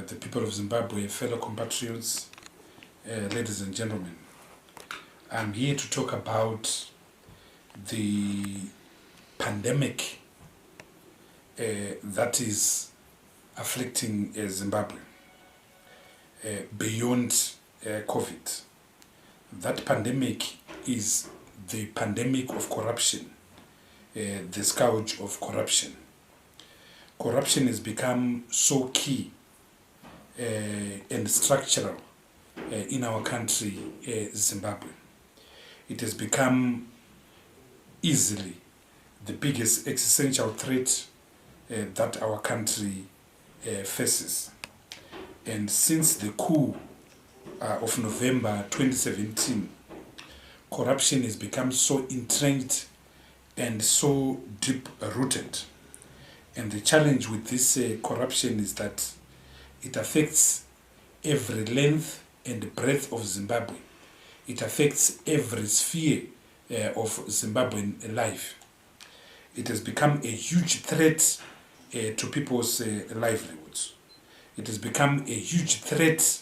the people of Zimbabwe, fellow compatriots, ladies and gentlemen. I'm here to talk about the pandemic that is afflicting Zimbabwe beyond COVID. That pandemic is the pandemic of corruption, the scourge of corruption. Corruption has become so key and structural in our country, Zimbabwe. It has become easily the biggest existential threat that our country faces. And since the coup of November 2017, corruption has become so entrenched and so deep-rooted. And the challenge with this corruption is that it affects every length and breadth of Zimbabwe. It affects every sphere of Zimbabwean life. It has become a huge threat to people's livelihoods. It has become a huge threat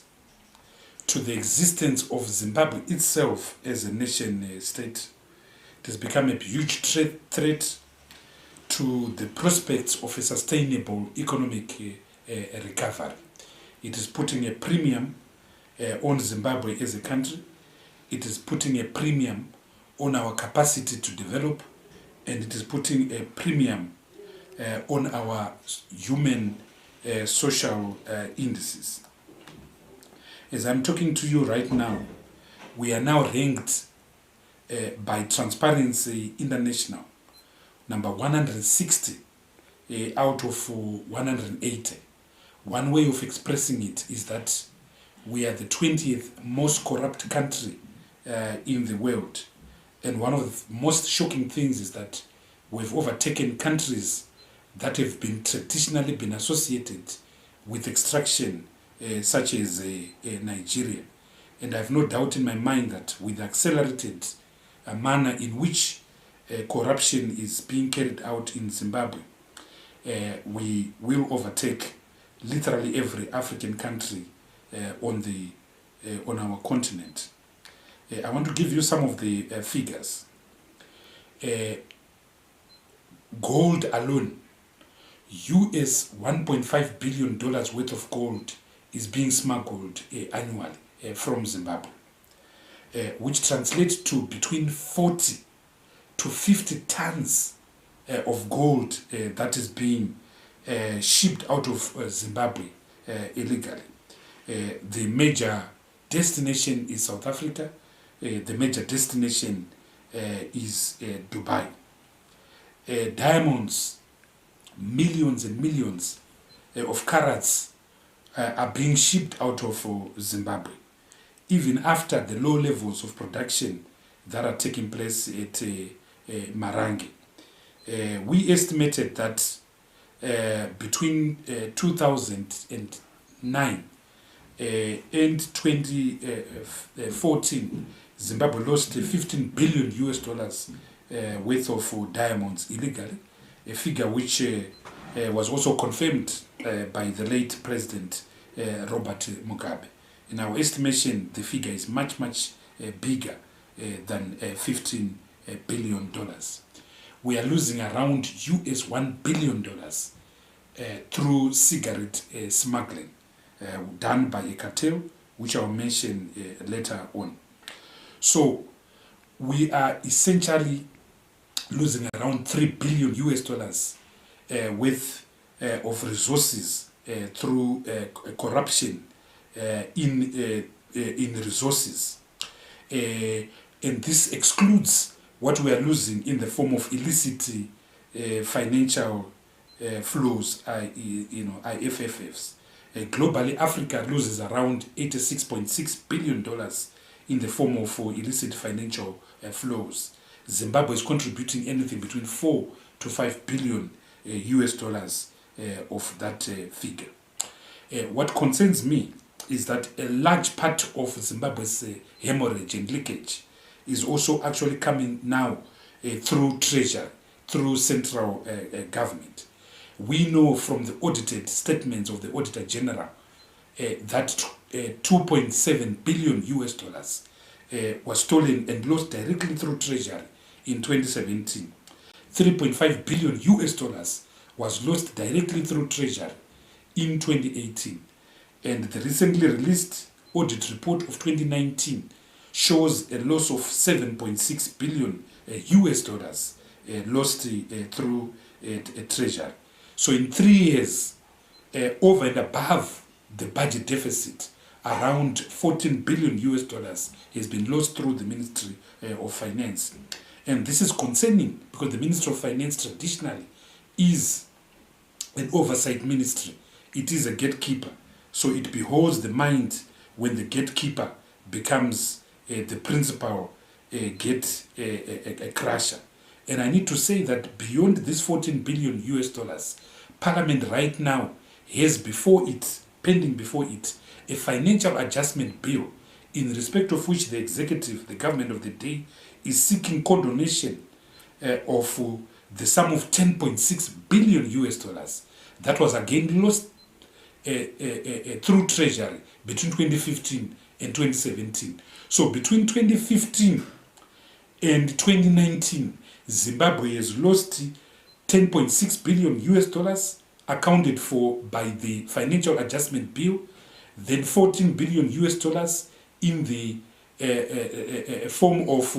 to the existence of Zimbabwe itself as a nation state. It has become a huge threat to the prospects of a sustainable economic recovery. It is putting a premium on Zimbabwe as a country. It is putting a premium on our capacity to develop, and it is putting a premium on our human social indices. As I'm talking to you right now, we are now ranked by Transparency International number 160 out of 180. One way of expressing it is that we are the 20th most corrupt country in the world. And one of the most shocking things is that we've overtaken countries that have been traditionally been associated with extraction, such as Nigeria. And I have no doubt in my mind that with the accelerated manner in which corruption is being carried out in Zimbabwe, we will overtake literally every African country on our continent. I want to give you some of the figures. Gold alone, US $1.5 billion worth of gold is being smuggled annually from Zimbabwe, which translates to between 40 to 50 tons of gold that is being shipped out of Zimbabwe illegally. The major destination is South Africa. The major destination is Dubai. Diamonds, millions and millions of carats are being shipped out of Zimbabwe, even after the low levels of production that are taking place at Marange. We estimated that between 2009 and 2014, Zimbabwe lost 15 billion US dollars worth of diamonds illegally, a figure which was also confirmed by the late President Robert Mugabe. In our estimation, the figure is much, much bigger than $15 billion. We are losing around US $1 billion through cigarette smuggling done by a cartel, which I will mention later on. So we are essentially losing around $3 billion US dollars worth of resources through corruption in resources. And this excludes what we are losing in the form of illicit financial flows, IFFs. Globally, Africa loses around $86.6 billion in the form of illicit financial flows. Zimbabwe is contributing anything between 4 to 5 billion US dollars of that figure. What concerns me is that a large part of Zimbabwe's hemorrhage and leakage is also actually coming now through Treasury, through central government. We know from the audited statements of the Auditor General that 2.7 billion US dollars was stolen and lost directly through Treasury in 2017. 3.5 billion US dollars was lost directly through Treasury in 2018. And the recently released audit report of 2019 shows a loss of 7.6 billion US dollars lost through Treasury. So in 3 years, over and above the budget deficit, around 14 billion US dollars has been lost through the Ministry of Finance. And this is concerning because the Ministry of Finance traditionally is an oversight ministry. It is a gatekeeper. So it beholds the mind when the gatekeeper becomes the principal gate crusher. And I need to say that beyond this 14 billion US dollars, Parliament right now has pending before it, a financial adjustment bill in respect of which the executive, the government of the day, is seeking condonation of the sum of 10.6 billion US dollars that was again lost through Treasury between 2015 and 2017. So between 2015 and 2019, Zimbabwe has lost 10.6 billion US dollars accounted for by the financial adjustment bill, then 14 billion US dollars in the form of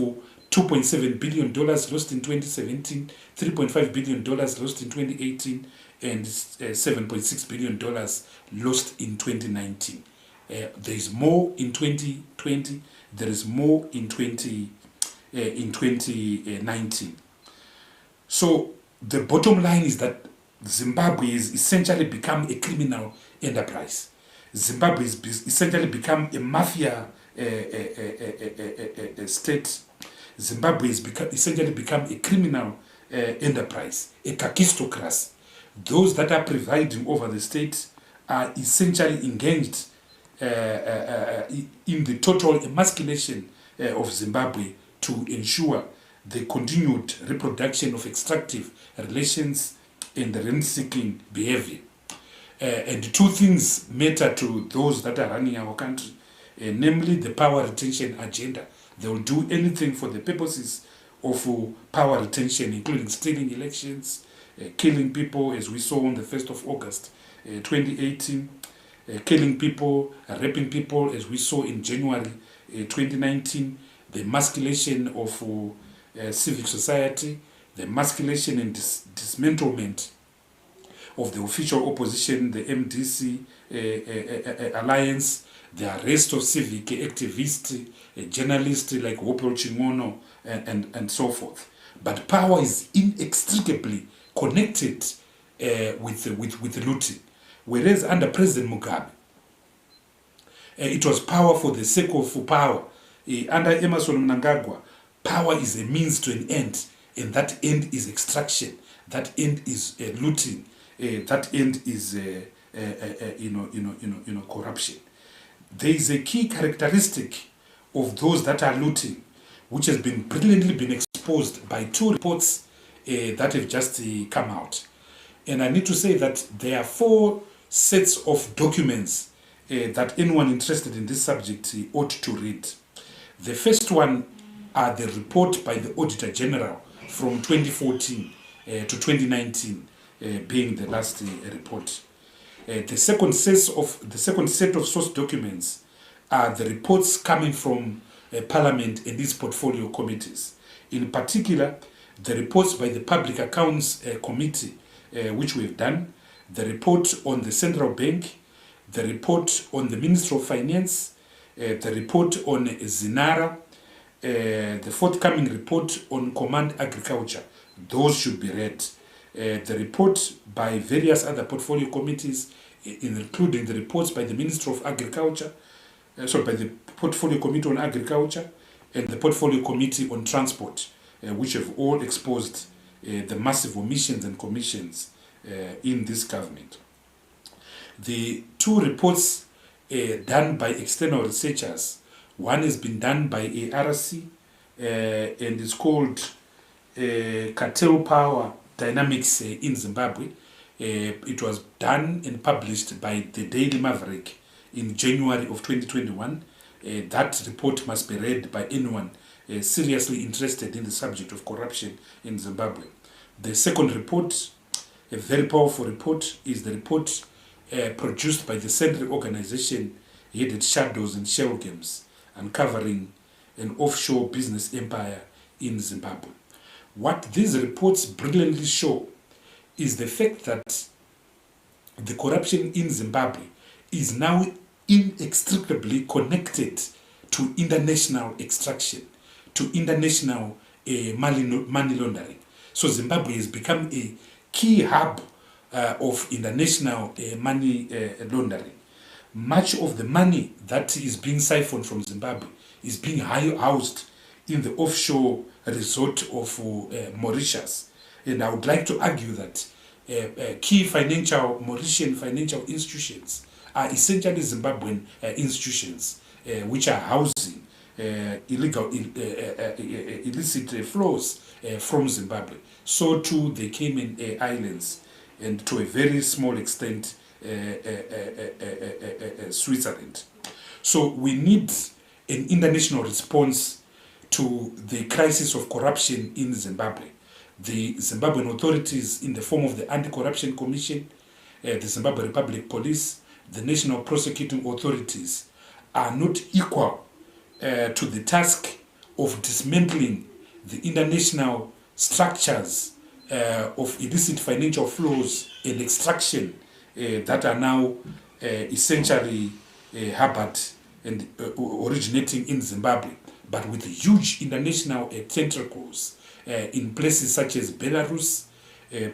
2.7 billion dollars lost in 2017, 3.5 billion dollars lost in 2018, and 7.6 billion dollars lost in 2019. There is more in 2020. There is more in 2019. So the bottom line is that Zimbabwe has essentially become a criminal enterprise. Zimbabwe has essentially become a mafia state. Zimbabwe has essentially become a criminal enterprise, a kakistocracy. Those that are presiding over the state are essentially engaged in the total emasculation of Zimbabwe to ensure the continued reproduction of extractive relations and rent-seeking behavior. And two things matter to those that are running our country, namely the power retention agenda. They will do anything for the purposes of power retention, including stealing elections, killing people, as we saw on the 1st of August 2018, killing people, raping people, as we saw in January 2019, the emasculation of civic society, the emasculation and dismantlement of the official opposition, the MDC alliance, the arrest of civic activists, journalists like Wopel Chingono, and so forth. But power is inextricably connected with looting. Whereas under President Mugabe, it was power for the sake of power. Under Emerson Mnangagwa, power is a means to an end, and that end is extraction. That end is looting. That end is corruption. There is a key characteristic of those that are looting, which has been brilliantly exposed by two reports that have just come out. And I need to say that there are 4 sets of documents that anyone interested in this subject ought to read. The first one are the report by the Auditor General from 2014 to 2019, being the last report. The second set of source documents are the reports coming from Parliament and its portfolio committees. In particular, the reports by the Public Accounts Committee, which we've done, the report on the Central Bank, the report on the Ministry of Finance, the report on Zinara, the forthcoming report on Command Agriculture. Those should be read. The report by various other portfolio committees, including the reports by the Ministry of Agriculture, by the Portfolio Committee on Agriculture and the Portfolio Committee on Transport, which have all exposed the massive omissions and commissions in this government. The 2 reports done by external researchers, one has been done by ARC and is called Cartel Power Dynamics in Zimbabwe. It was done and published by the Daily Maverick in January of 2021. That report must be read by anyone seriously interested in the subject of corruption in Zimbabwe. The second report, a very powerful report, is the report produced by the Central Organization headed Shadows and Shell Games, uncovering an offshore business empire in Zimbabwe. What these reports brilliantly show is the fact that the corruption in Zimbabwe is now inextricably connected to international extraction, to international money laundering. So Zimbabwe has become a key hub of international money laundering. Much of the money that is being siphoned from Zimbabwe is being housed in the offshore resort of Mauritius. And I would like to argue that key Mauritian financial institutions are essentially Zimbabwean institutions which are housing illicit flows from Zimbabwe. So too the Cayman Islands, and to a very small extent Switzerland. So we need an international response to the crisis of corruption in Zimbabwe. The Zimbabwean authorities, in the form of the Anti-Corruption Commission, the Zimbabwe Republic Police, the National Prosecuting Authorities, are not equal to the task of dismantling the international structures of illicit financial flows and extraction that are now essentially harbored and originating in Zimbabwe, but with huge international tentacles in places such as Belarus,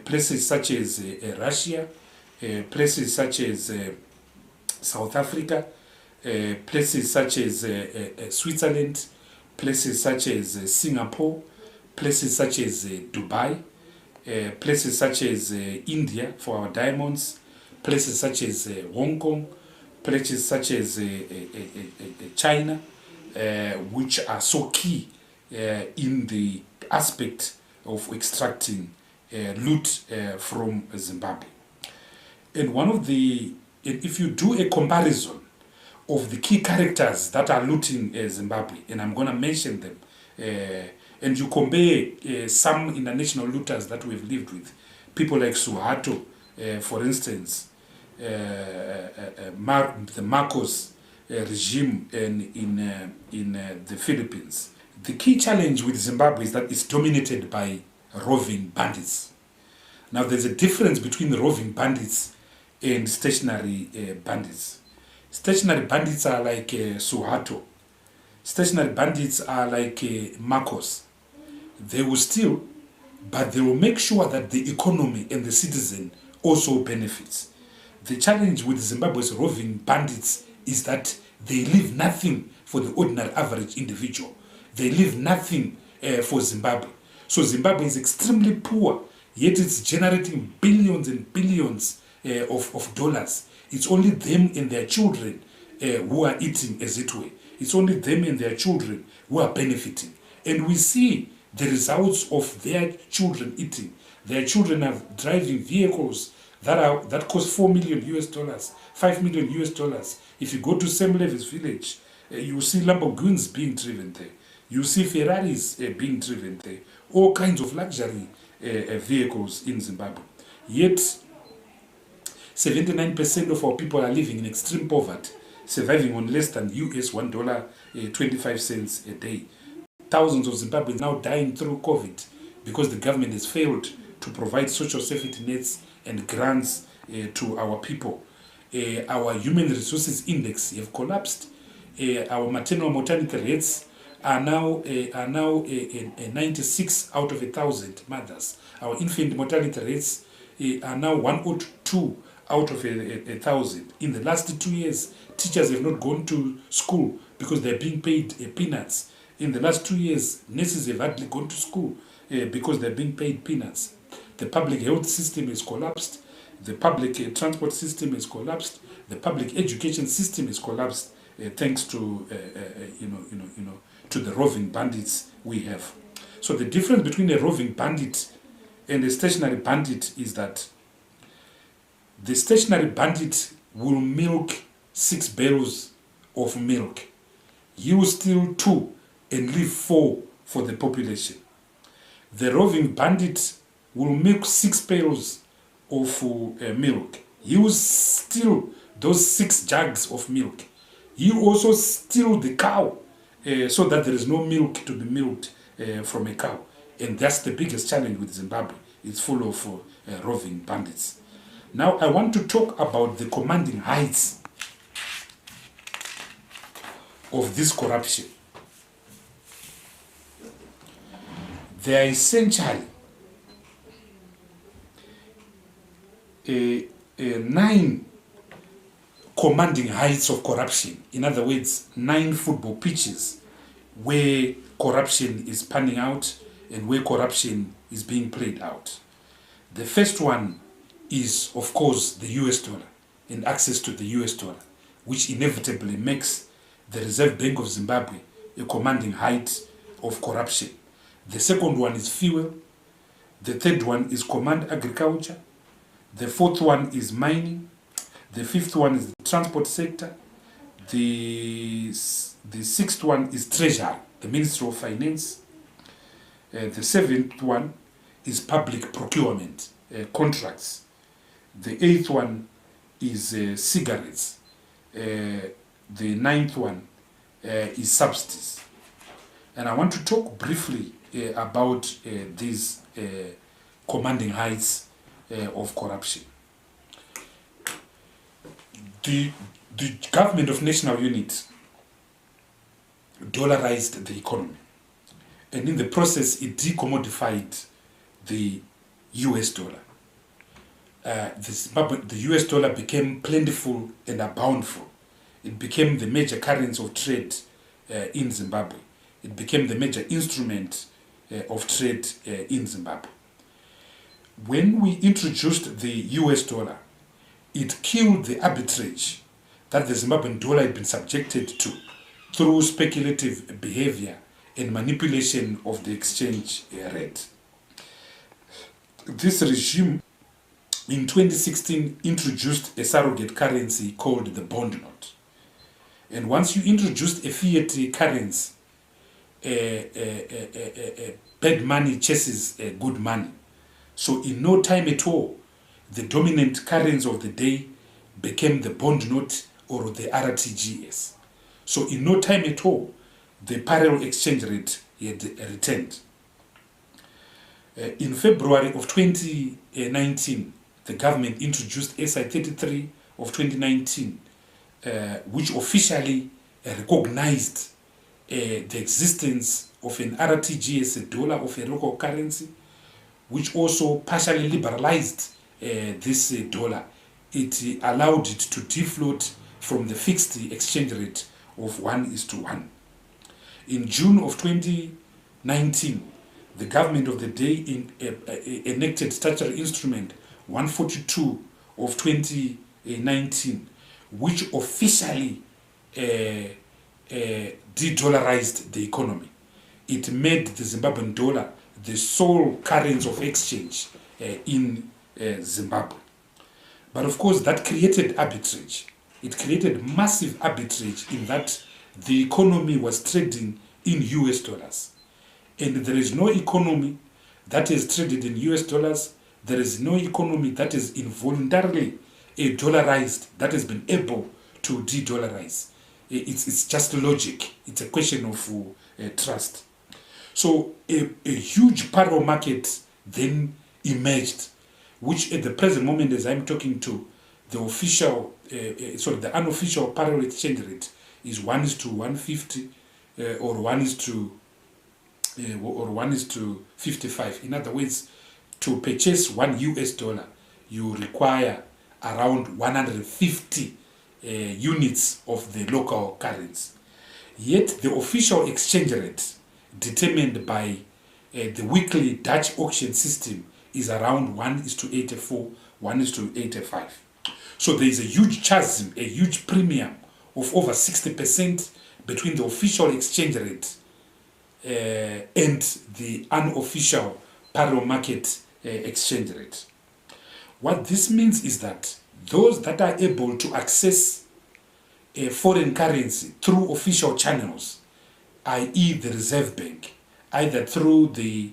places such as Russia, places such as South Africa, places such as Switzerland, places such as Singapore, places such as Dubai, places such as India for our diamonds, places such as Hong Kong, places such as China, which are so key in the aspect of extracting loot from Zimbabwe. And if you do a comparison of the key characters that are looting Zimbabwe, and I'm going to mention them, and you compare some international looters that we've lived with, people like Suharto, for instance, the Marcos regime in the Philippines. The key challenge with Zimbabwe is that it's dominated by roving bandits. Now there's a difference between the roving bandits and stationary bandits. Stationary bandits are like Suharto. Stationary bandits are like Marcos. They will steal, but they will make sure that the economy and the citizen also benefits. The challenge with Zimbabwe's roving bandits is that they leave nothing for the ordinary average individual. They leave nothing for Zimbabwe. So Zimbabwe is extremely poor, yet it's generating billions and billions of dollars. It's only them and their children who are eating, as it were. It's only them and their children who are benefiting. And we see the results of their children eating. Their children are driving vehicles that cost $4 million, $5 million. If you go to Semlevis village, you see Lamborghinis being driven there. You see Ferraris being driven there. All kinds of luxury vehicles in Zimbabwe. Yet, 79% of our people are living in extreme poverty, surviving on less than US $1.25 a day. Thousands of Zimbabweans now dying through COVID because the government has failed to provide social safety nets and grants to our people. Our human resources index have collapsed. Our maternal mortality rates are now 96 out of 1,000 mothers. Our infant mortality rates are now 102 out of 1,000. In the last 2 years, teachers have not gone to school because they're being paid peanuts. In the last 2 years, nurses have hardly gone to school because they're being paid peanuts. The public health system has collapsed. The public transport system has collapsed. The public education system has collapsed thanks to to the roving bandits we have. So the difference between a roving bandit and a stationary bandit is that the stationary bandit will milk 6 barrels of milk. He will steal 2 and leave 4 for the population. The roving bandit will milk 6 barrels of milk. He will steal those 6 jugs of milk. He will also steal the cow so that there is no milk to be milked from a cow. And that's the biggest challenge with Zimbabwe. It's full of roving bandits. Now I want to talk about the commanding heights of this corruption. There are essentially 9 commanding heights of corruption. In other words, 9 football pitches where corruption is panning out and where corruption is being played out. The first one is, of course, the US dollar and access to the US dollar, which inevitably makes the Reserve Bank of Zimbabwe a commanding height of corruption. The second one is fuel. The third one is command agriculture. The fourth one is mining. The fifth one is the transport sector. The sixth one is Treasury, the Ministry of Finance. The seventh one is public procurement, contracts. The eighth one is cigarettes. The ninth one is subsidies. And I want to talk briefly about these commanding heights of corruption. The government of national unity dollarized the economy, and in the process it decommodified the US dollar. The US dollar became plentiful and aboundful. It became the major currency of trade in Zimbabwe. It became the major instrument of trade in Zimbabwe. When we introduced the US dollar, it killed the arbitrage that the Zimbabwean dollar had been subjected to through speculative behavior and manipulation of the exchange rate. This regime in 2016 introduced a surrogate currency called the bond note. And once you introduced a fiat currency, bad money chases good money. So in no time at all, the dominant currency of the day became the bond note or the RTGS. So in no time at all, the parallel exchange rate had returned. In February of 2019, the government introduced SI 33 of 2019, which officially recognized the existence of an RTGS, a dollar of a local currency, which also partially liberalized this dollar. It allowed it to defloat from the fixed exchange rate of 1:1. In June of 2019, the government of the day enacted statutory instrument 142 of 2019, which officially de-dollarized the economy. It made the Zimbabwean dollar the sole currency of exchange in Zimbabwe. But of course, that created arbitrage. It created massive arbitrage in that the economy was trading in US dollars. And there is no economy that is traded in US dollars. There is no economy that is involuntarily dollarized, that has been able to de-dollarize. It's just logic. It's a question of trust. So a huge parallel market then emerged, which at the present moment, as I'm talking to, the official, the unofficial parallel exchange rate is 1:150 or 1:55. In other words, to purchase $1, you require around 150 units of the local currency. Yet the official exchange rate determined by the weekly Dutch auction system is around 1:84, 1:85. So there is a huge chasm, a huge premium of over 60% between the official exchange rate and the unofficial parallel market exchange rate. What this means is that those that are able to access foreign currency through official channels, i.e. the Reserve Bank, either through the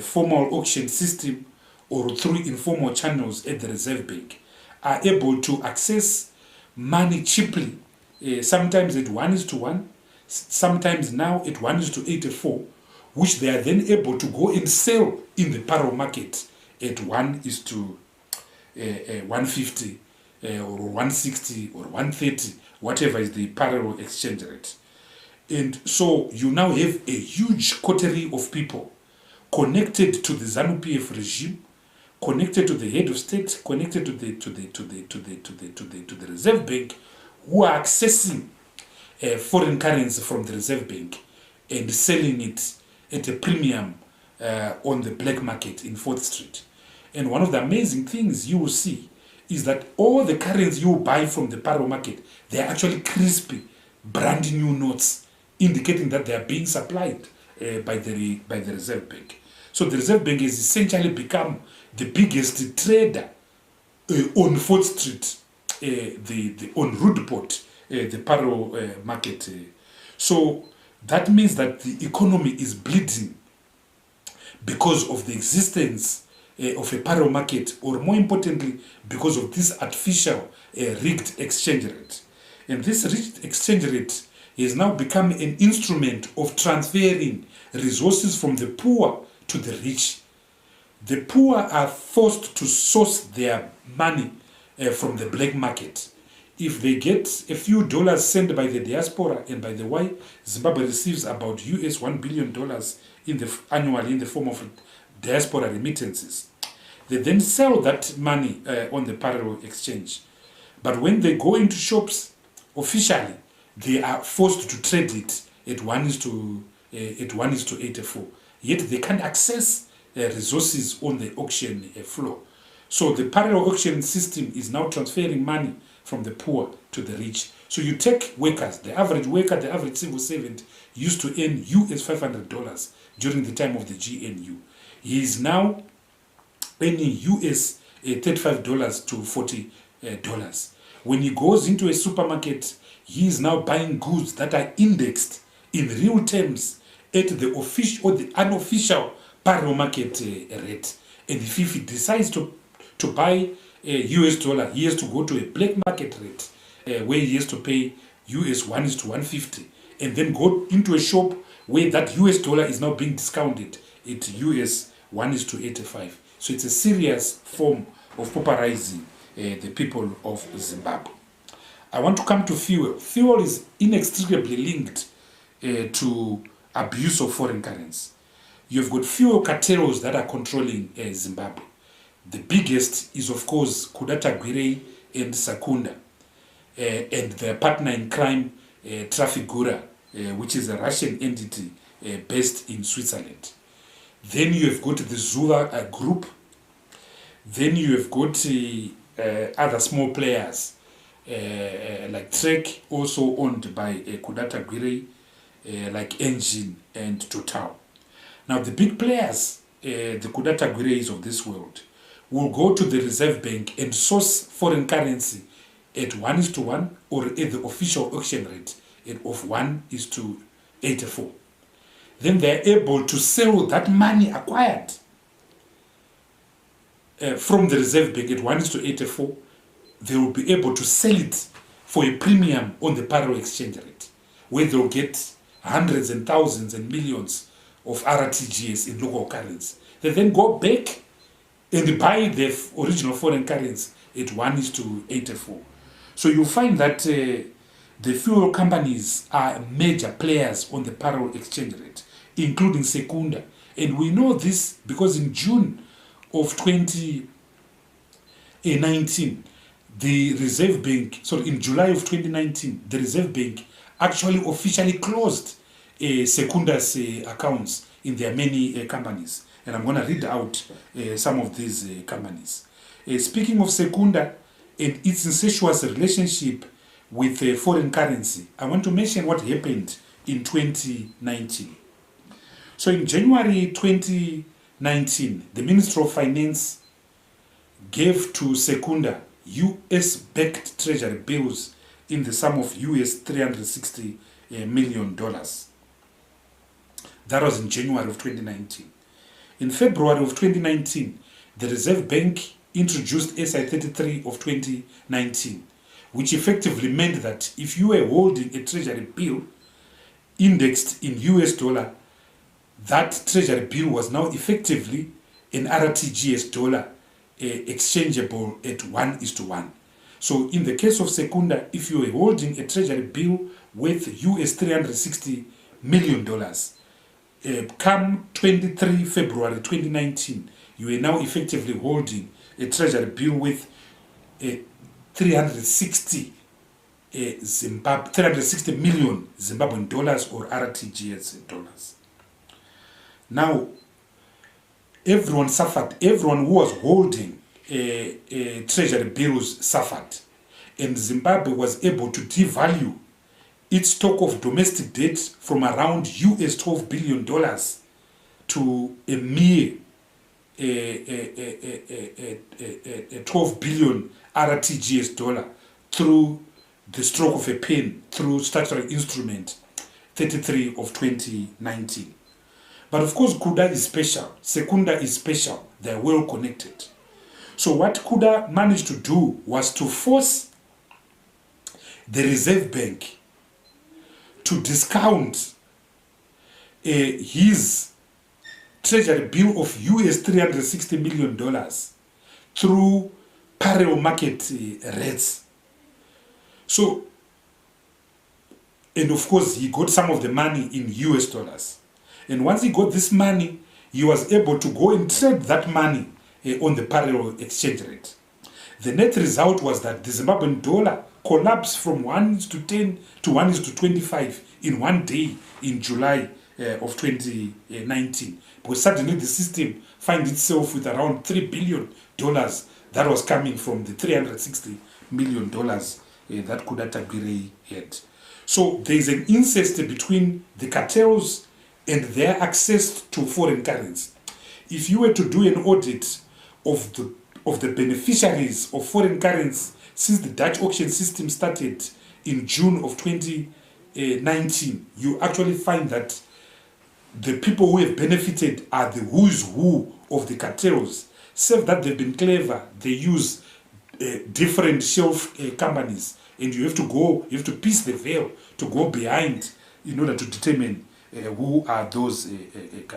formal auction system or through informal channels at the Reserve Bank, are able to access money cheaply, sometimes at 1:1, sometimes now at 1:84, which they are then able to go and sell in the parallel market at 1:150 or 1:60 or 1:30, whatever is the parallel exchange rate. And so you now have a huge coterie of people connected to the ZANU-PF regime, connected to the head of state, connected to the Reserve Bank, who are accessing foreign currency from the Reserve Bank and selling it at a premium on the black market in 4th Street. And one of the amazing things you will see is that all the currency you buy from the parallel market, they are actually crispy, brand new notes, indicating that they are being supplied by the Reserve Bank. So the Reserve Bank has essentially become the biggest trader on 4th Street, on Rudport, the parallel market. So that means that the economy is bleeding because of the existence of a parallel market, or more importantly, because of this artificial rigged exchange rate. And this rigged exchange rate has now become an instrument of transferring resources from the poor to the rich. The poor are forced to source their money from the black market. If they get a few dollars sent by the diaspora, and by the way, Zimbabwe receives about $1 billion annually in the form of diaspora remittances. They then sell that money on the parallel exchange. But when they go into shops officially, they are forced to trade it at 1:84. Yet they can't access resources on the auction floor. So the parallel auction system is now transferring money from the poor to the rich. So you take workers, the average worker, the average civil servant used to earn $500 during the time of the GNU. He is now earning $35 to $40. When he goes into a supermarket, he is now buying goods that are indexed in real terms at the official or the unofficial parallel market rate. And if he decides to buy a US dollar, he has to go to a black market rate where he has to pay $1:150, and then go into a shop where that US dollar is now being discounted at $1:85. So it's a serious form of pauperizing the people of Zimbabwe. I want to come to fuel. Fuel is inextricably linked to abuse of foreign currency. You've got fuel cartels that are controlling Zimbabwe. The biggest is, of course, Kudata Gwirei and Sakunda, and their partner in crime, Trafigura, which is a Russian entity based in Switzerland. Then you have got the Zula group. Then you have got other small players like Trek, also owned by Kudata Gwirei, like Engine and Total. Now the big players, the Kudata Gwireis of this world, will go to the Reserve Bank and source foreign currency at 1:1 or at the official auction rate of 1:84. Then they are able to sell that money acquired from the Reserve Bank at 1:84. They will be able to sell it for a premium on the parallel exchange rate, where they'll get hundreds and thousands and millions of RTGS in local currency. They then go back and buy the original foreign currency at 1:84. So you find that the fuel companies are major players on the parallel exchange rate, including Secunda. And we know this because in June of 2019, the Reserve Bank, in July of 2019, the Reserve Bank actually officially closed Secunda's accounts in their many companies. And I'm going to read out some of these companies. Speaking of Secunda and its incestuous relationship with foreign currency, I want to mention what happened in 2019. So in January 2019, the Minister of Finance gave to Secunda US-backed Treasury bills in the sum of US $360 million. That was in January of 2019. In February of 2019, the Reserve Bank introduced SI 33 of 2019, which effectively meant that if you were holding a treasury bill indexed in US dollar, that treasury bill was now effectively an RTGS dollar exchangeable at 1:1. So in the case of Secunda, if you were holding a treasury bill worth US $360 million, come 23 February 2019, you are now effectively holding a treasury bill with 360 million Zimbabwean dollars or RTGS dollars. Now, everyone suffered. Everyone who was holding treasury bills suffered. And Zimbabwe was able to devalue its stock of domestic debt from around US $12 billion to a mere 12 billion RTGS dollar through the stroke of a pen, through statutory instrument 33 of 2019. But of course, Kuda is special. Secunda is special. They're well connected. So what Kuda managed to do was to force the Reserve Bank to discount his treasury bill of US $360 million through parallel market rates. So, and of course, he got some of the money in US dollars. And once he got this money, he was able to go and trade that money on the parallel exchange rate. The net result was that the Zimbabwean dollar collapsed from 1:10 to 1:25 in one day in July of 2019. Because suddenly the system finds itself with around $3 billion that was coming from the $360 million that Kudata Birei had. So there is an incest between the cartels and their access to foreign currency. If you were to do an audit of the beneficiaries of foreign currency since the Dutch auction system started in June of 2019, you actually find that the people who have benefited are the who's who of the cartels. Save that they've been clever, they use different shelf companies, and you have to piece the veil to go behind in order to determine who are those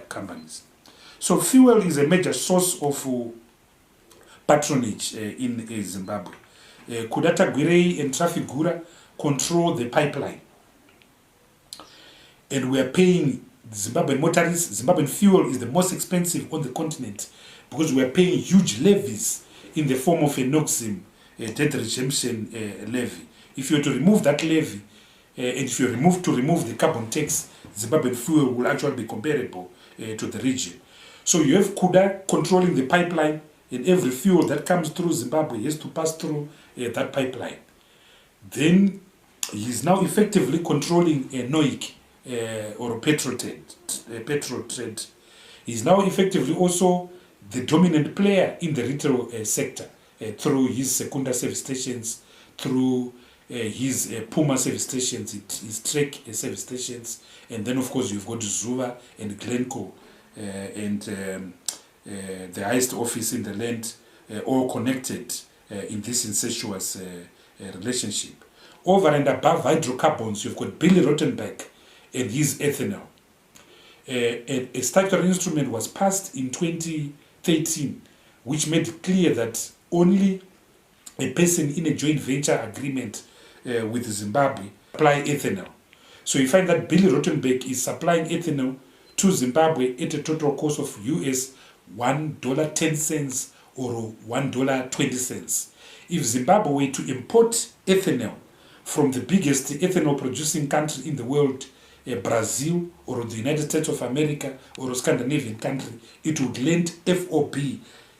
companies. So fuel is a major source of patronage in Zimbabwe. Kudata Gwirei and Trafigura control the pipeline. And we are paying Zimbabwean motorists. Zimbabwean fuel is the most expensive on the continent because we are paying huge levies in the form of a NOXIM, debt redemption levy. If you were to remove that levy, and if you remove the carbon tax, Zimbabwean fuel will actually be comparable to the region. So you have Kuda controlling the pipeline, and every fuel that comes through Zimbabwe has to pass through that pipeline. Then he is now effectively controlling NOIC or petrol trade. He is now effectively also the dominant player in the retail sector through his Secunda service stations, through his Puma service stations, his Trek service stations, and then of course you've got Zuva and Glencoe and the highest office in the land, all connected in this incestuous relationship. Over and above hydrocarbons, you've got Billy Rottenberg and his ethanol. A statutory instrument was passed in 2013, which made it clear that only a person in a joint venture agreement with Zimbabwe supply ethanol. So you find that Billy Rottenberg is supplying ethanol to Zimbabwe at a total cost of US $1.10 or $1.20. If Zimbabwe were to import ethanol from the biggest ethanol producing country in the world, Brazil or the United States of America or a Scandinavian country, it would land FOB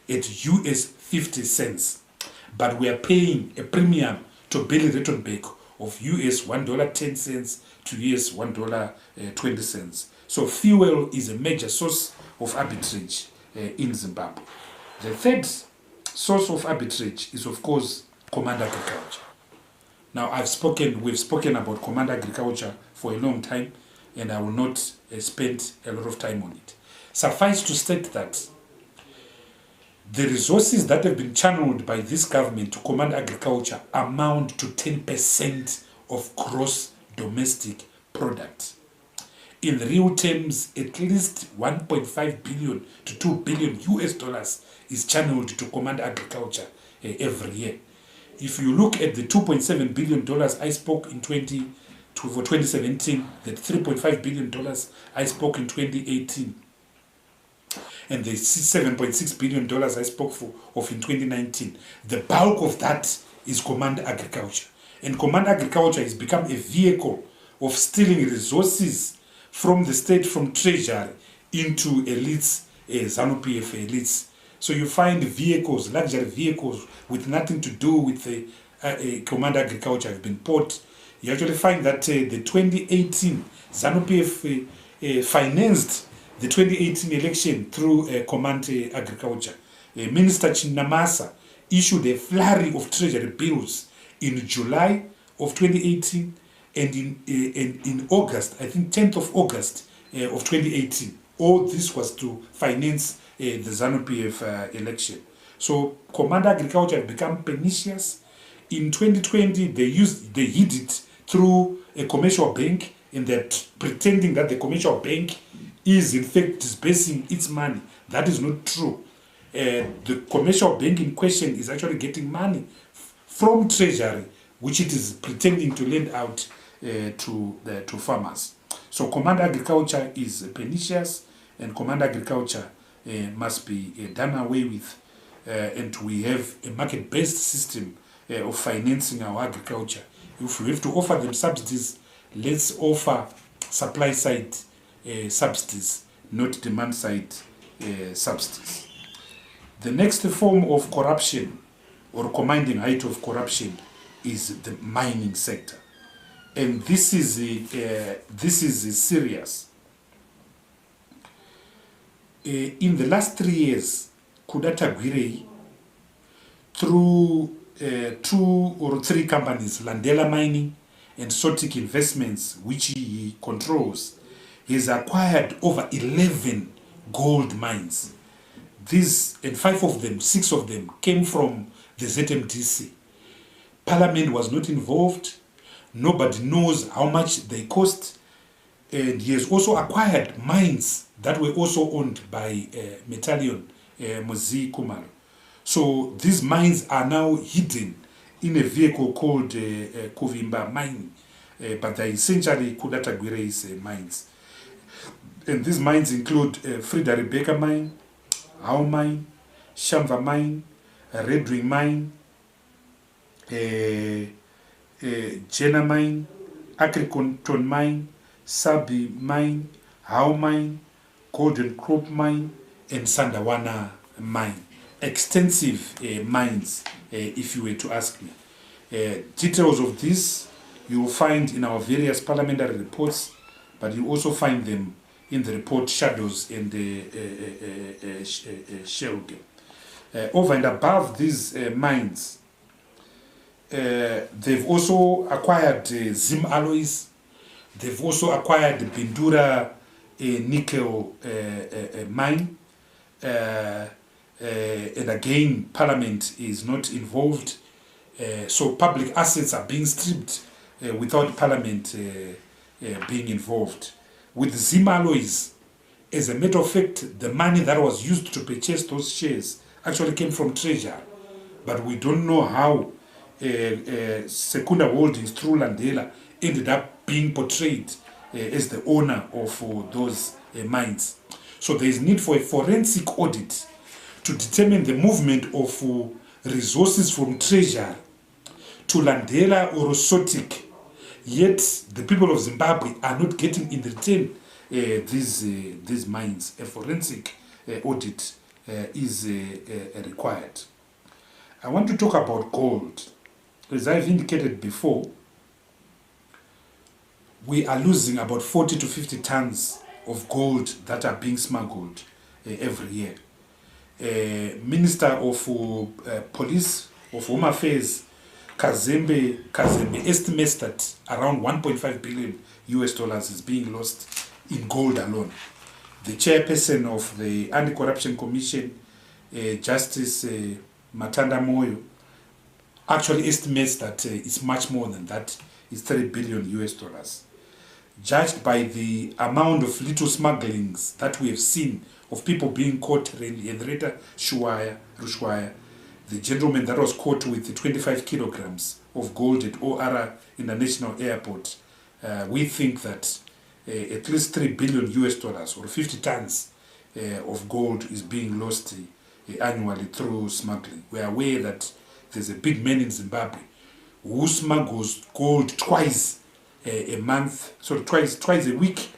at US 50 cents. But we are paying a premium to Billy Rottenberg of US $1.10 to US $1.20. So fuel is a major source of arbitrage in Zimbabwe. The third source of arbitrage is, of course, command agriculture. Now, we've spoken about Command Agriculture for a long time, and I will not spend a lot of time on it. Suffice to state that the resources that have been channeled by this government to Command Agriculture amount to 10% of gross domestic product. In real terms, at least 1.5 billion to 2 billion US dollars is channeled to Command Agriculture every year. If you look at the $2.7 billion I spoke in 2017, the $3.5 billion I spoke in 2018, and the $7.6 billion I spoke of in 2019, the bulk of that is Command Agriculture. And Command Agriculture has become a vehicle of stealing resources from the state, from Treasury, into elites, ZANU-PF elites. So you find vehicles, luxury vehicles, with nothing to do with the Command Agriculture have been bought. You actually find that the 2018 ZANU-PF financed the 2018 election through Command Agriculture. Minister Chinamasa issued a flurry of treasury bills in July of 2018 and in August, I think 10th of August of 2018. All this was to finance the ZANU-PF election. So Command Agriculture have become pernicious. In 2020, they hid it through a commercial bank, and they're pretending that the commercial bank is in fact disbursing its money. That is not true. The commercial bank in question is actually getting money from Treasury, which it is pretending to lend out to farmers. So Command Agriculture is pernicious, and Command Agriculture must be done away with, and we have a market-based system of financing our agriculture. If we have to offer them subsidies, let's offer supply-side subsidies, not demand-side subsidies. The next form of corruption, or commanding height of corruption, is the mining sector, and this is serious. In the last 3 years, Kudata Gwirei, through 2 or 3 companies, Landela Mining and Sotic Investments, which he controls, he's acquired over 11 gold mines. These, and 6 of them came from the ZMDC. Parliament was not involved. Nobody knows how much they cost. And he has also acquired mines that were also owned by Metallion Muzi Kumalo. So these mines are now hidden in a vehicle called Kovimba Mine, but they're essentially Kudata Gwirei's mines. And these mines include Frida Rebecca Mine, Hau Mine, Shamva Mine, Redwing Mine, Jena Mine, Acriconton Mine, Sabi Mine, Hau Mine, Golden Crop Mine, and Sandawana Mine. Extensive mines, if you were to ask me. Details of this you will find in our various parliamentary reports, but you also find them in the report Shadows and Shelge. Over and above these mines, they've also acquired Zim alloys. They've also acquired the Bindura nickel mine. And again, Parliament is not involved. So public assets are being stripped without Parliament being involved. With Zim alloys, as a matter of fact, the money that was used to purchase those shares actually came from Treasury. But we don't know how Secunda Holdings through Landela ended up being portrayed as the owner of those mines. So there is need for a forensic audit to determine the movement of resources from Treasury to Landela or Sotic. Yet the people of Zimbabwe are not getting in return these mines. A forensic audit is required. I want to talk about gold. As I've indicated before, we are losing about 40 to 50 tons of gold that are being smuggled every year. Minister of Police, of Home Affairs, Kazembe estimates that around 1.5 billion US dollars is being lost in gold alone. The chairperson of the Anti-Corruption Commission, Justice Matanda Moyo, actually estimates that it's much more than that. It's 3 billion US dollars. Judged by the amount of little smugglings that we have seen of people being caught, Henrietta Rushwaya, the gentleman that was caught with the 25 kilograms of gold at OR International Airport, we think that at least 3 billion US dollars or 50 tons of gold is being lost annually through smuggling. We are aware that there's a big man in Zimbabwe who smuggles gold twice a month, sorry, twice a week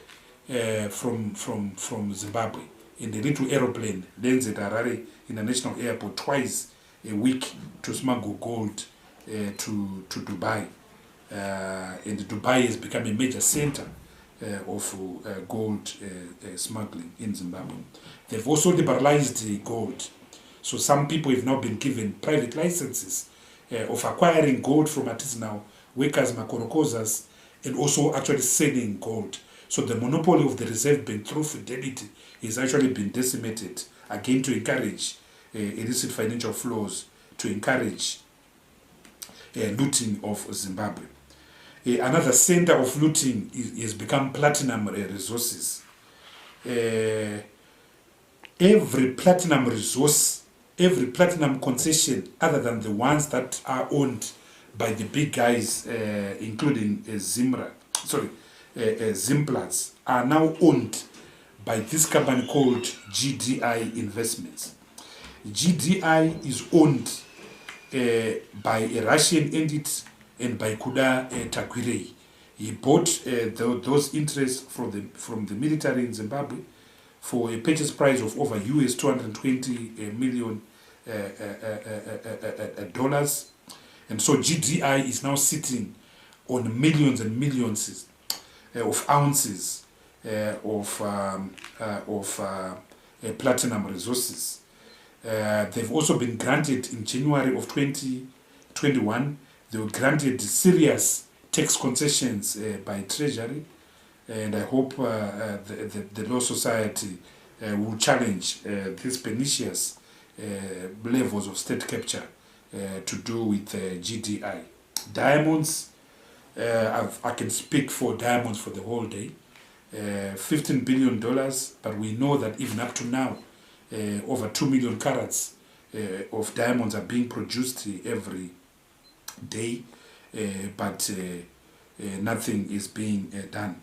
from Zimbabwe in a little aeroplane, lands at Harare International Airport twice a week to smuggle gold to Dubai. And Dubai has become a major center of gold smuggling in Zimbabwe. They've also liberalized gold. So some people have now been given private licenses of acquiring gold from artisanal workers, makorokozas, and also actually selling gold. So the monopoly of the Reserve Bank through Fidelity has actually been decimated, again to encourage illicit financial flows, to encourage looting of Zimbabwe. Another center of looting has become platinum resources. Every platinum resource, every platinum concession, other than the ones that are owned by the big guys, including Zimplats, are now owned by this company called GDI Investments. GDI is owned by a Russian entity and by Kuda Takwirei. He bought those interests from the military in Zimbabwe for a purchase price of over US $220 million. And so GDI is now sitting on millions and millions of ounces of platinum resources. They've also been granted in January of 2021. They were granted serious tax concessions by Treasury, and I hope the Law Society will challenge these pernicious levels of state capture to do with GDI. Diamonds, I can speak for diamonds for the whole day. $15 billion, but we know that even up to now, over 2 million carats of diamonds are being produced every day, but nothing is being done.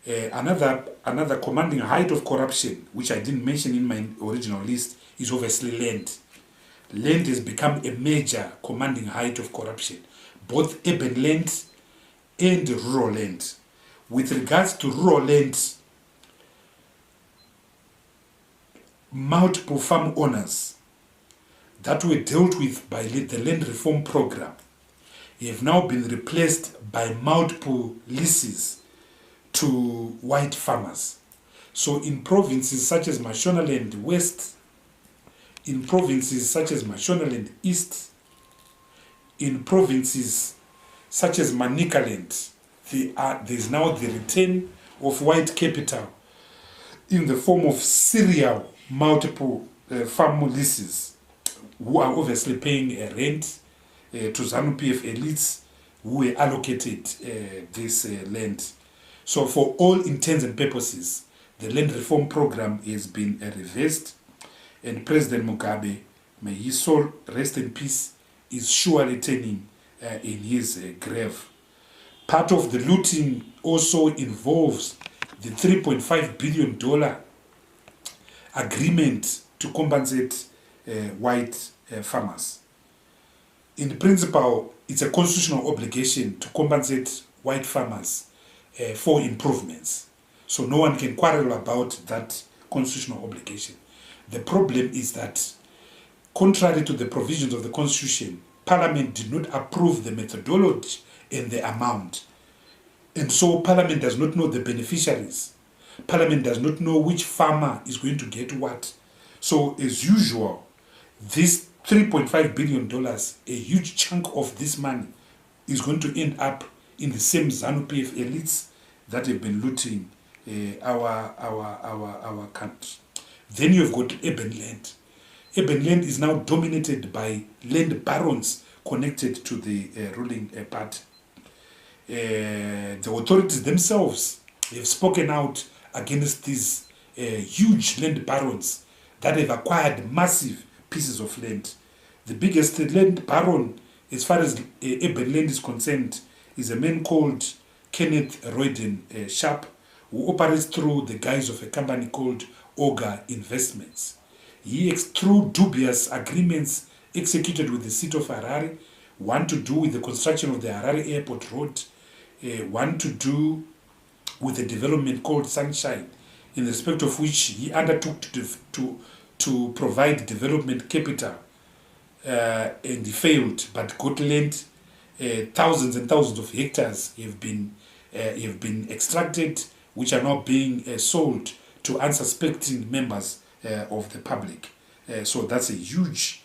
Another commanding height of corruption, which I didn't mention in my original list, is obviously land. Land has become a major commanding height of corruption, both urban land and rural land. With regards to rural land, multiple farm owners that were dealt with by the land reform program have now been replaced by multiple leases to white farmers. So in provinces such as Mashonaland West, in provinces such as Mashonaland East, in provinces such as Manicaland, there's now the return of white capital in the form of serial multiple farm leases, who are obviously paying a rent to ZANU-PF elites who were allocated this land. So for all intents and purposes, the land reform program has been reversed, and President Mugabe, may his soul rest in peace, is surely turning in his grave. Part of the looting also involves the $3.5 billion agreement to compensate white farmers. In principle, it's a constitutional obligation to compensate white farmers for improvements. So no one can quarrel about that constitutional obligation. The problem is that, contrary to the provisions of the Constitution, Parliament did not approve the methodology and the amount. And so Parliament does not know the beneficiaries. Parliament does not know which farmer is going to get what. So as usual, this $3.5 billion, a huge chunk of this money is going to end up in the same ZANU-PF elites that have been looting our country. Then you've got urban land. Urban land is now dominated by land barons connected to the ruling party. The authorities themselves have spoken out against these huge land barons that have acquired massive pieces of land. The biggest land baron, as far as urban land is concerned, is a man called Kenneth Royden Sharp, who operates through the guise of a company called Ogre Investments. He, through dubious agreements executed with the city of Harare, one to do with the construction of the Harare Airport Road, one to do with a development called Sunshine, in respect of which he undertook to provide development capital, and he failed, but got land. Thousands and thousands of hectares have been extracted, which are now being sold to unsuspecting members of the public. So that's a huge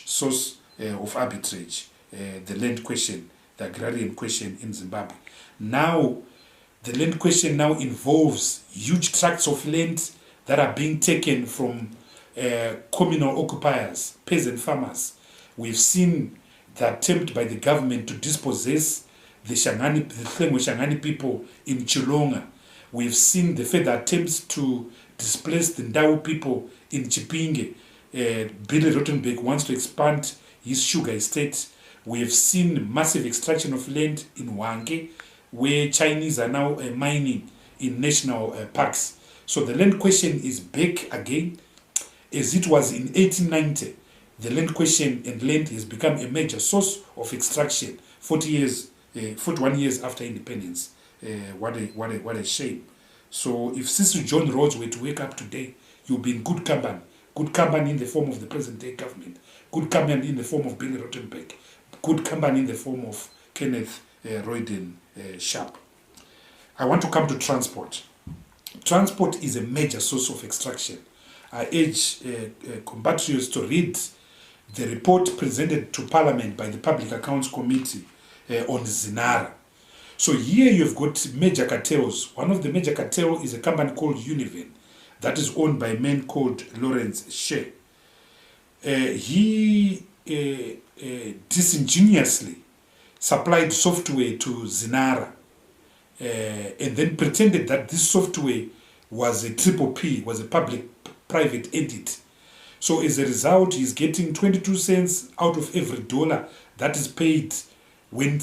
source of arbitrage, the land question, the agrarian question in Zimbabwe. Now, the land question now involves huge tracts of land that are being taken from communal occupiers, peasant farmers. We've seen the attempt by the government to dispossess the Shangani people in Chilonga. We've seen the further attempts to displace the Ndau people in Chipinge. Billy Rottenberg wants to expand his sugar estate. We have seen massive extraction of land in Hwange, where Chinese are now mining in national parks. So the land question is back again. As it was in 1890, the land question and land has become a major source of extraction 41 years after independence. What a shame. So if Cecil John Rhodes were to wake up today, you'll be in good company. Good company in the form of the present-day government. Good company in the form of Billy Rottenberg. Good company in the form of Kenneth Royden Sharp. I want to come to transport. Transport is a major source of extraction. I urge compatriots to read the report presented to Parliament by the Public Accounts Committee on Zinara. So here you've got major cartels. One of the major cartels is a company called Univen that is owned by a man called Lawrence Shea. He disingenuously supplied software to Zinara and then pretended that this software was a triple P, was a public-private entity. So as a result, he's getting 22 cents out of every dollar that is paid when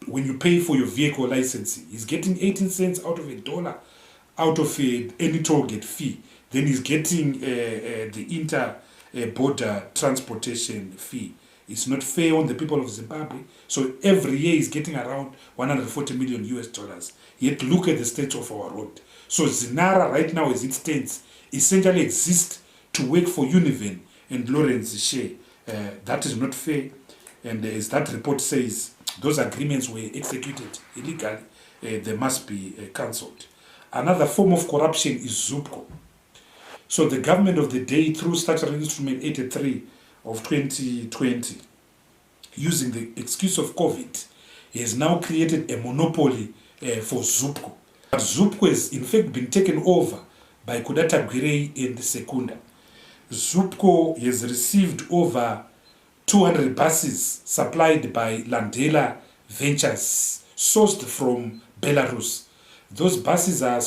you pay for your vehicle licensing. He's getting 18 cents out of a dollar out of any toll gate fee. Then he's getting the inter-border transportation fee. It's not fair on the people of Zimbabwe. So every year he's getting around 140 million US dollars. Yet look at the state of our road. So Zinara right now as it stands essentially exists to work for Univen and Lawrence Shea. That is not fair. And as that report says, those agreements were executed illegally. They must be cancelled. Another form of corruption is ZUPCO. So the government of the day, through Statutory Instrument 83 of 2020, using the excuse of COVID, has now created a monopoly for ZUPCO. But ZUPCO has in fact been taken over by Kudata Gwirei and Sekunda. ZUPCO has received over 200 buses supplied by Landela Ventures, sourced from Belarus. Those buses are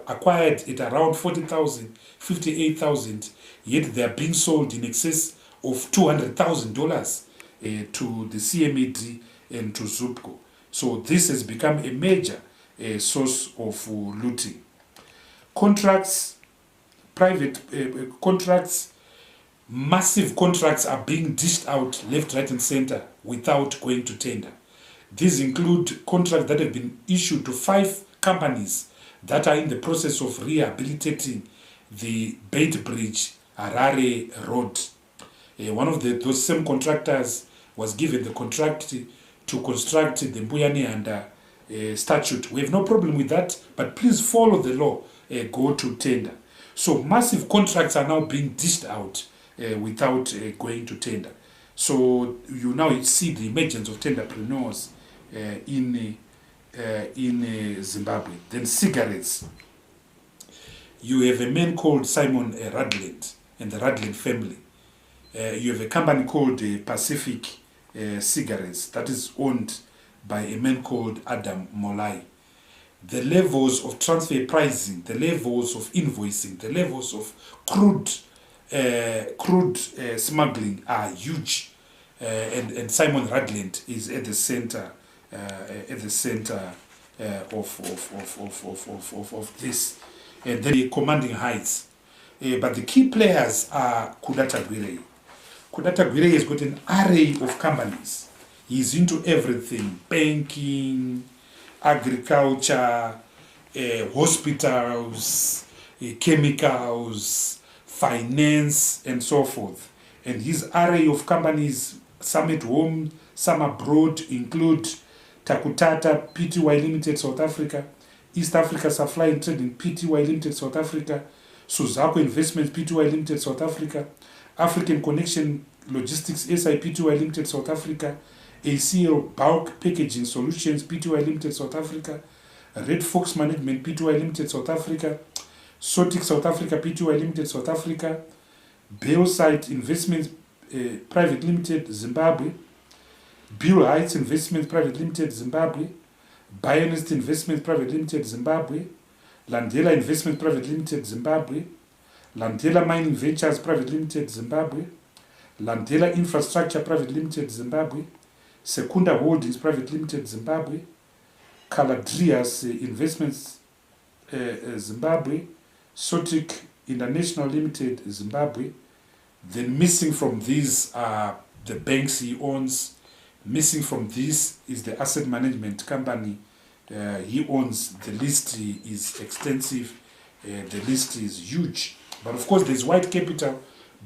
acquired at around 40,000, 58,000, yet they are being sold in excess of $200,000 to the CMAD and to ZUPCO. So this has become a major source of looting. Contracts, private contracts, massive contracts are being dished out left, right and center without going to tender. These include contracts that have been issued to 5 companies that are in the process of rehabilitating the Bait Bridge Harare Road. One of those same contractors was given the contract to construct the Mbuyane and statute. We have no problem with that, but please follow the law, go to tender. So massive contracts are now being dished out without going to tender. So you now see the emergence of tenderpreneurs in Zimbabwe. Then cigarettes. You have a man called Simon Radland and the Radland family. You have a company called Pacific Cigarettes that is owned by a man called Adam Molai. The levels of transfer pricing, the levels of invoicing, the levels of crude smuggling are huge, and Simon Radland is at the center of this. And then the commanding heights. But the key players are Kudata Gwire. Kudata Gwire has got an array of companies. He's into everything: banking, agriculture, hospitals, chemicals, finance, and so forth. And his array of companies, some at home, some abroad, include Takutata Pty Limited South Africa, East Africa Supply and Trading Pty Limited South Africa, Suzako Investments Pty Limited South Africa, African Connection Logistics SI Pty Limited South Africa, ACL Bulk Packaging Solutions Pty Limited South Africa, Red Fox Management Pty Limited South Africa, Sotic South Africa Pty Limited South Africa, Beosite Investments Private Limited Zimbabwe, Bill Heights Investments Private Limited Zimbabwe, Bionist Investments Private Limited Zimbabwe, Landela Investments Private Limited Zimbabwe, Landela Mining Ventures Private Limited Zimbabwe, Landela Infrastructure Private Limited Zimbabwe, Secunda Holdings Private Limited Zimbabwe, Caladrias Investments Zimbabwe, Sotic International Limited Zimbabwe. Then missing from these are the banks he owns. Missing from this is the asset management company he owns. The list is extensive, the list is huge. But of course there's White Capital,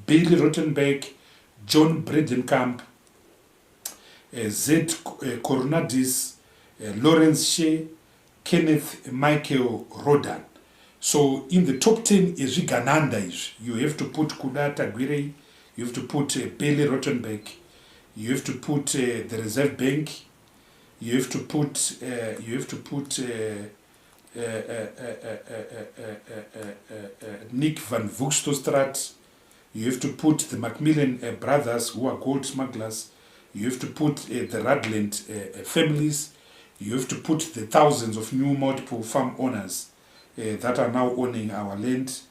Bailey Rottenberg, John Bredenkamp, Z. Coronadis, Lawrence Shea, Kenneth Michael Rodan. So in the top 10 is Rigananda. You have to put Kudata Gwire, you have to put Bailey Rottenberg, you have to put the Reserve Bank, you have to put Nick van Voogstostrat, you have to put the Macmillan brothers who are gold smugglers, you have to put the Radland families, you have to put the thousands of new multiple farm owners that are now owning our land.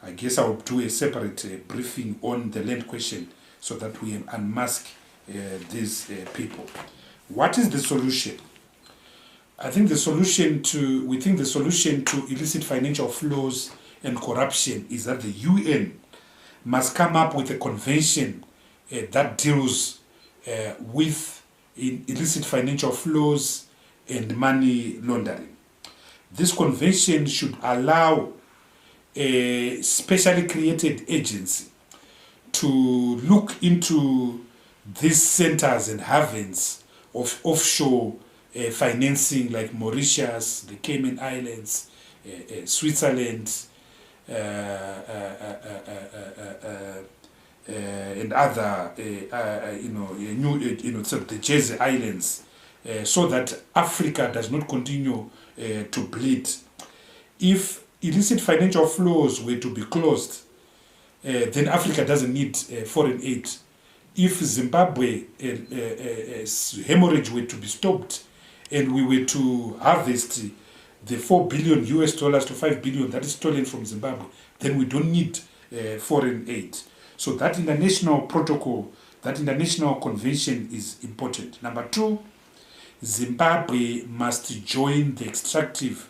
I guess I'll do a separate briefing on the land question so that we unmask these people. What is the solution? We think the solution to illicit financial flows and corruption is that the UN must come up with a convention that deals with illicit financial flows and money laundering. This convention should allow a specially created agency to look into these centers and havens of offshore financing, like Mauritius, the Cayman Islands, Switzerland, and other, the Jersey Islands, so that Africa does not continue to bleed. If illicit financial flows were to be closed, then Africa doesn't need foreign aid. If Zimbabwe hemorrhage were to be stopped and we were to harvest the $4 billion to $5 billion that is stolen from Zimbabwe, then we don't need foreign aid. So that international protocol, that international convention is important. Number two, Zimbabwe must join the extractive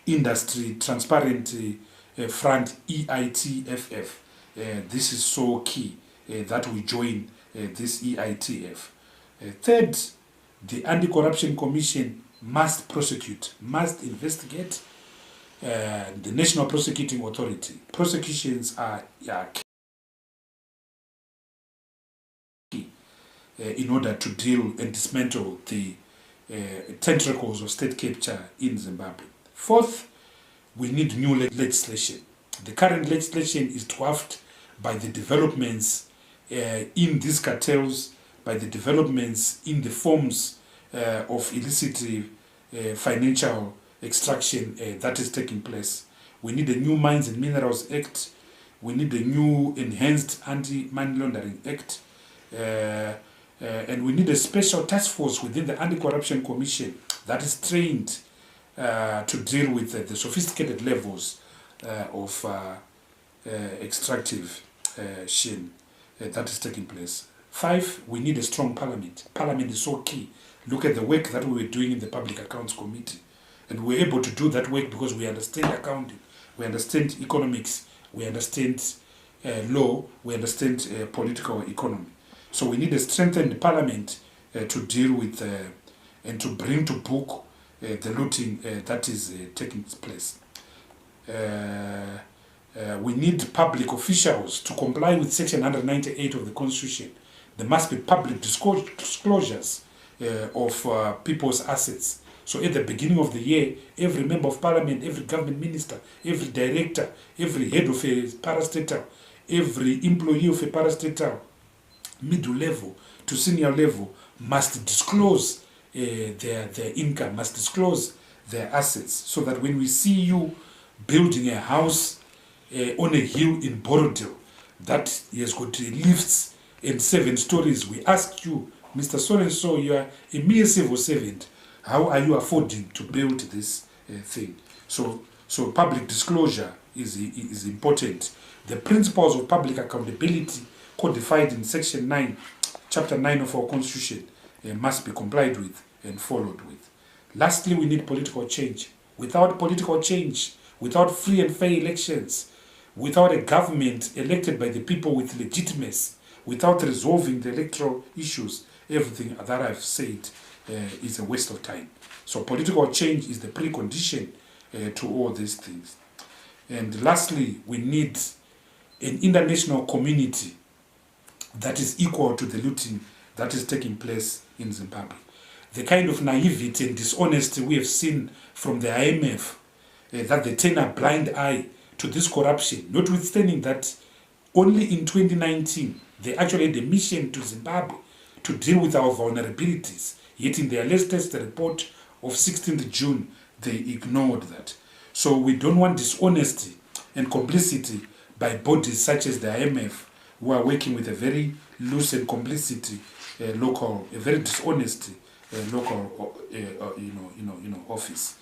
industry transparency front, EITFF. This is so key that we join this EITF. Third, the Anti-Corruption Commission must prosecute, must investigate. The National Prosecuting Authority. Prosecutions are key in order to deal and dismantle the tentacles of state capture in Zimbabwe. Fourth, we need new legislation. The current legislation is dwarfed by the developments in these cartels, by the developments in the forms of illicit financial extraction that is taking place. We need a new Mines and Minerals Act. We need a new enhanced Anti-Money Laundering Act. And we need a special task force within the Anti-Corruption Commission that is trained to deal with the sophisticated levels of extractive shame that is taking place. 5, we need a strong parliament. Parliament is so key. Look at the work that we were doing in the Public Accounts Committee. And we're able to do that work because we understand accounting, we understand economics, we understand law, we understand political economy. So we need a strengthened parliament to deal with and to bring to book the looting that is taking place. We need public officials to comply with Section 198 of the Constitution. There must be public disclosures of people's assets. So at the beginning of the year, every member of parliament, every government minister, every director, every head of a parastatal, every employee of a parastatal, middle level to senior level, must disclose their income, must disclose their assets, so that when we see you building a house on a hill in Borodale that has got lifts and 7 stories, we ask you, Mr. So-and-so, you are a mere civil servant, how are you affording to build this thing? So public disclosure is important. The principles of public accountability codified in Section 9, Chapter 9 of our Constitution must be complied with and followed with. Lastly, we need political change. Without political change, without free and fair elections, without a government elected by the people with legitimacy, without resolving the electoral issues, everything that I've said is a waste of time. So political change is the precondition to all these things. And lastly, we need an international community that is equal to the looting that is taking place in Zimbabwe. The kind of naivety and dishonesty we have seen from the IMF, that they turn a blind eye to this corruption, notwithstanding that only in 2019 they actually had a mission to Zimbabwe to deal with our vulnerabilities, yet in their latest report of 16th June, they ignored that. So we don't want dishonesty and complicity by bodies such as the IMF, who are working with a very loose and complicity local, a very dishonest local, office.